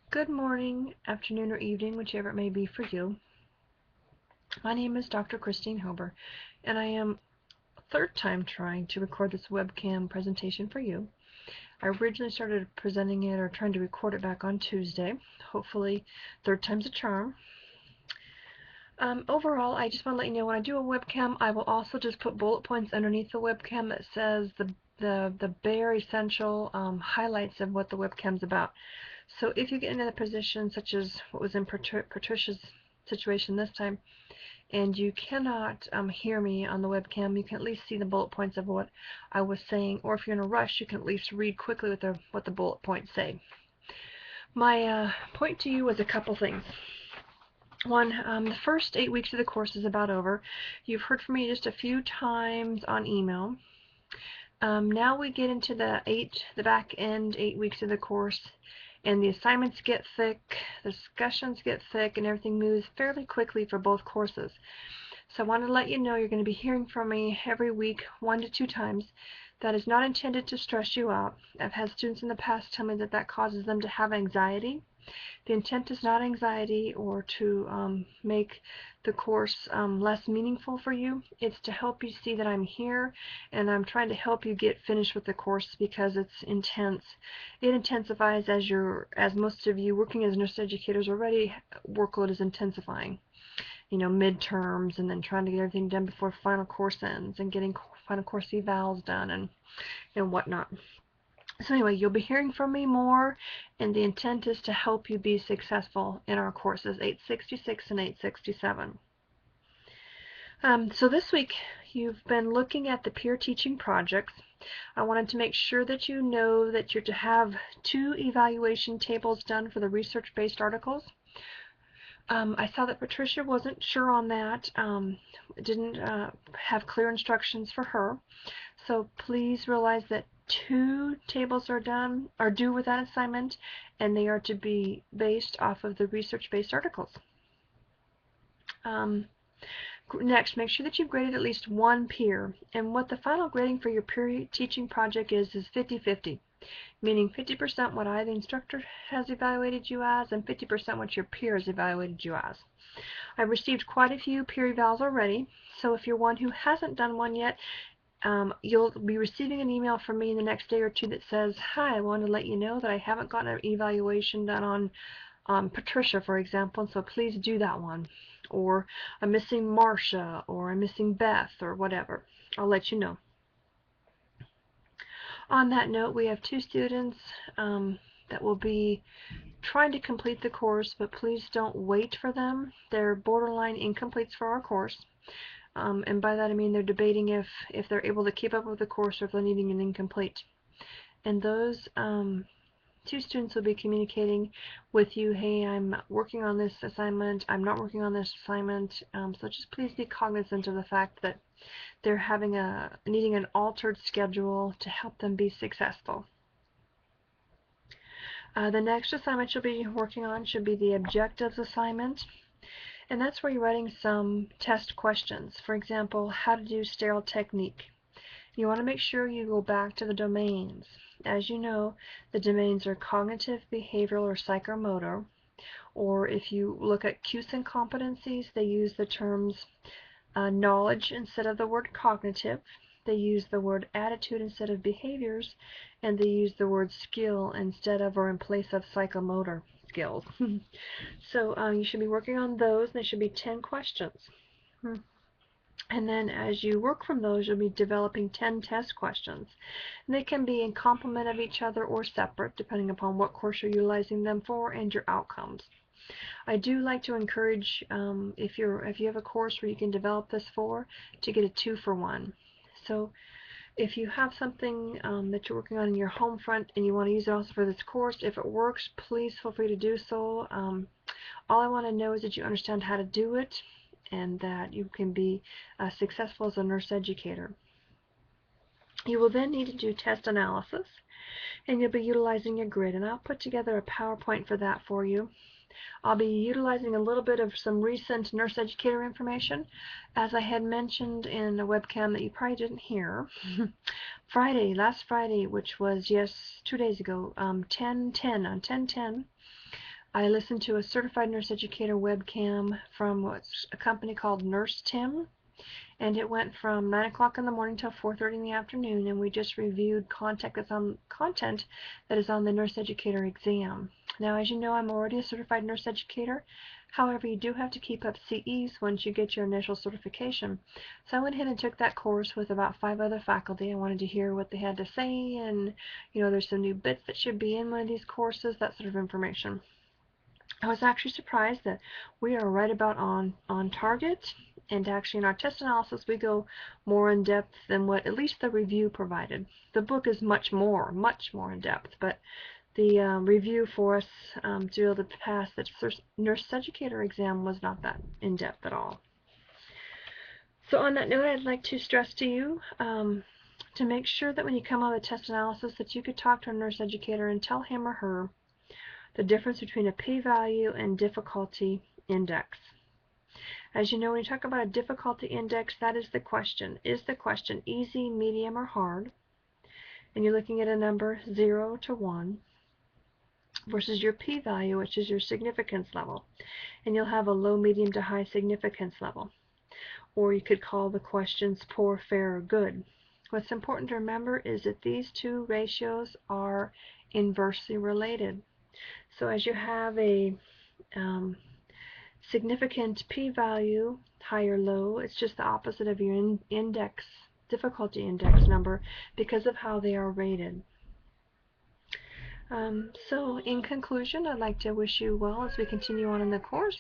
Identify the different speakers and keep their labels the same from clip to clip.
Speaker 1: Good morning, afternoon, or evening, whichever it may be for you. My name is Dr. Christine Hober, and I am third time trying to record this webcam presentation for you. I originally started presenting it or trying to record it back on Tuesday. Hopefully, third time's a charm. Overall, I just want to let you know when I do a webcam, I will also just put bullet points underneath the webcam that says the bare essential highlights of what the webcam's about. So if you get into a position such as what was in Patricia's situation this time, and you cannot hear me on the webcam, you can at least see the bullet points of what I was saying, or if you're in a rush, you can at least read quickly what the bullet points say. My point to you was a couple things. One, the first 8 weeks of the course is about over. You've heard from me just a few times on email. Now we get into the back end 8 weeks of the course, and the assignments get thick, the discussions get thick, and everything moves fairly quickly for both courses. So I wanted to let you know you're going to be hearing from me every week, 1 to 2 times. That is not intended to stress you out. I've had students in the past tell me that that causes them to have anxiety. The intent is not anxiety or to make the course less meaningful for you. It's to help you see that I'm here, and I'm trying to help you get finished with the course because it's intense. It intensifies as most of you working as nurse educators already, workload is intensifying. You know, midterms, and then trying to get everything done before final course ends, and getting final course evals done, and whatnot. So anyway, you'll be hearing from me more, and the intent is to help you be successful in our courses 866 and 867. So this week you've been looking at the peer teaching projects. I wanted to make sure that you know that you're to have 2 evaluation tables done for the research-based articles. I saw that Patricia wasn't sure on that, didn't have clear instructions for her. So please realize that 2 tables are due with that assignment, and they are to be based off of the research-based articles. Next, make sure that you've graded at least 1 peer, and what the final grading for your peer teaching project is 50-50, meaning 50% what I, the instructor, has evaluated you as, and 50% what your peer has evaluated you as. I've received quite a few peer evals already, so if you're one who hasn't done one yet, you'll be receiving an email from me in the next day or 2 that says, hi, I want to let you know that I haven't gotten an evaluation done on Patricia, for example, so please do that one. Or I'm missing Marcia, or I'm missing Beth, or whatever. I'll let you know. On that note, we have 2 students that will be trying to complete the course, but please don't wait for them. They're borderline incompletes for our course. And by that I mean they're debating if they're able to keep up with the course or if they're needing an incomplete. And those 2 students will be communicating with you, hey, I'm working on this assignment, I'm not working on this assignment, so just please be cognizant of the fact that they're needing an altered schedule to help them be successful. The next assignment you'll be working on should be the objectives assignment. And that's where you're writing some test questions. For example, how to do sterile technique. You want to make sure you go back to the domains. As you know, the domains are cognitive, behavioral, or psychomotor. Or if you look at CUSIN competencies, they use the terms knowledge instead of the word cognitive. They use the word attitude instead of behaviors, and they use the word skill instead of or in place of psychomotor skills. So you should be working on those, and there should be 10 questions. And then as you work from those, you'll be developing 10 test questions. And they can be in complement of each other or separate, depending upon what course you're utilizing them for and your outcomes. I do like to encourage, if you have a course where you can develop this for, to get a 2-for-1. So if you have something that you're working on in your home front and you want to use it also for this course, if it works, please feel free to do so. All I want to know is that you understand how to do it and that you can be successful as a nurse educator. You will then need to do test analysis, and you'll be utilizing your grid, and I'll put together a PowerPoint for that for you. I'll be utilizing a little bit of some recent nurse educator information. As I had mentioned in a webcam that you probably didn't hear, last Friday, which was 2 days ago, 10/10 on 10/10, I listened to a certified nurse educator webcam from a company called NURS, and it went from 9 o'clock in the morning till 4:30 in the afternoon, and we just reviewed content that is on the nurse educator exam. Now, as you know, I'm already a certified nurse educator. However, you do have to keep up CEs once you get your initial certification. So I went ahead and took that course with about 5 other faculty. I wanted to hear what they had to say, and there's some new bits that should be in one of these courses, that sort of information. I was actually surprised that we are right about on target, and actually in our test analysis we go more in depth than what at least the review provided. The book is much more in depth, but the review for us to be able to pass the nurse educator exam was not that in depth at all. So on that note, I'd like to stress to you to make sure that when you come out of the test analysis that you could talk to a nurse educator and tell him or her the difference between a p-value and difficulty index. As you know, when you talk about a difficulty index, that is the question. Is the question easy, medium, or hard? And you're looking at a number 0 to 1 versus your p-value, which is your significance level. And you'll have a low, medium, to high significance level. Or you could call the questions poor, fair, or good. What's important to remember is that these two ratios are inversely related. So as you have a significant p-value, high or low, it's just the opposite of your difficulty index number because of how they are rated. So in conclusion, I'd like to wish you well as we continue on in the course.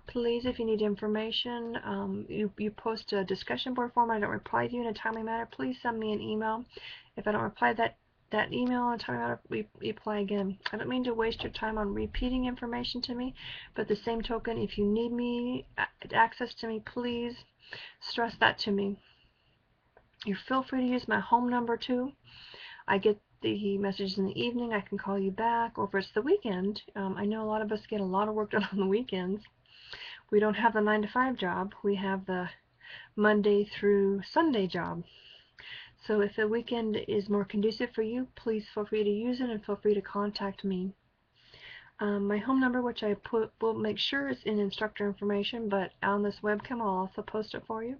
Speaker 1: Please, if you need information, you post a discussion board form, I don't reply to you in a timely manner, please send me an email. If I don't reply that email in a timely manner, reply again. I don't mean to waste your time on repeating information to me, but the same token, if you need me, access to me, please stress that to me. You feel free to use my home number too. I get the messages in the evening, I can call you back, or if it's the weekend, I know a lot of us get a lot of work done on the weekends. We don't have the 9-to-5 job, we have the Monday through Sunday job. So if the weekend is more conducive for you, please feel free to use it and feel free to contact me. My home number, which I will make sure is in instructor information, but on this webcam I'll also post it for you.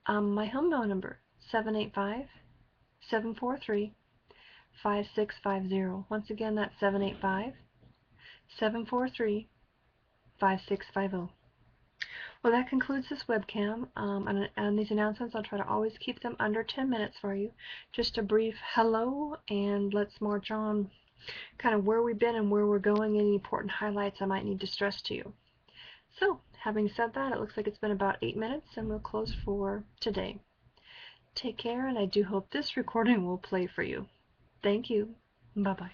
Speaker 1: My home number, 785-743-5650. Once again, that's 785-743-5650. Well, that concludes this webcam, and these announcements, I'll try to always keep them under 10 minutes for you. Just a brief hello, and let's march on kind of where we've been and where we're going, any important highlights I might need to stress to you. So, having said that, it looks like it's been about 8 minutes, and we'll close for today. Take care, and I do hope this recording will play for you. Thank you. Bye-bye.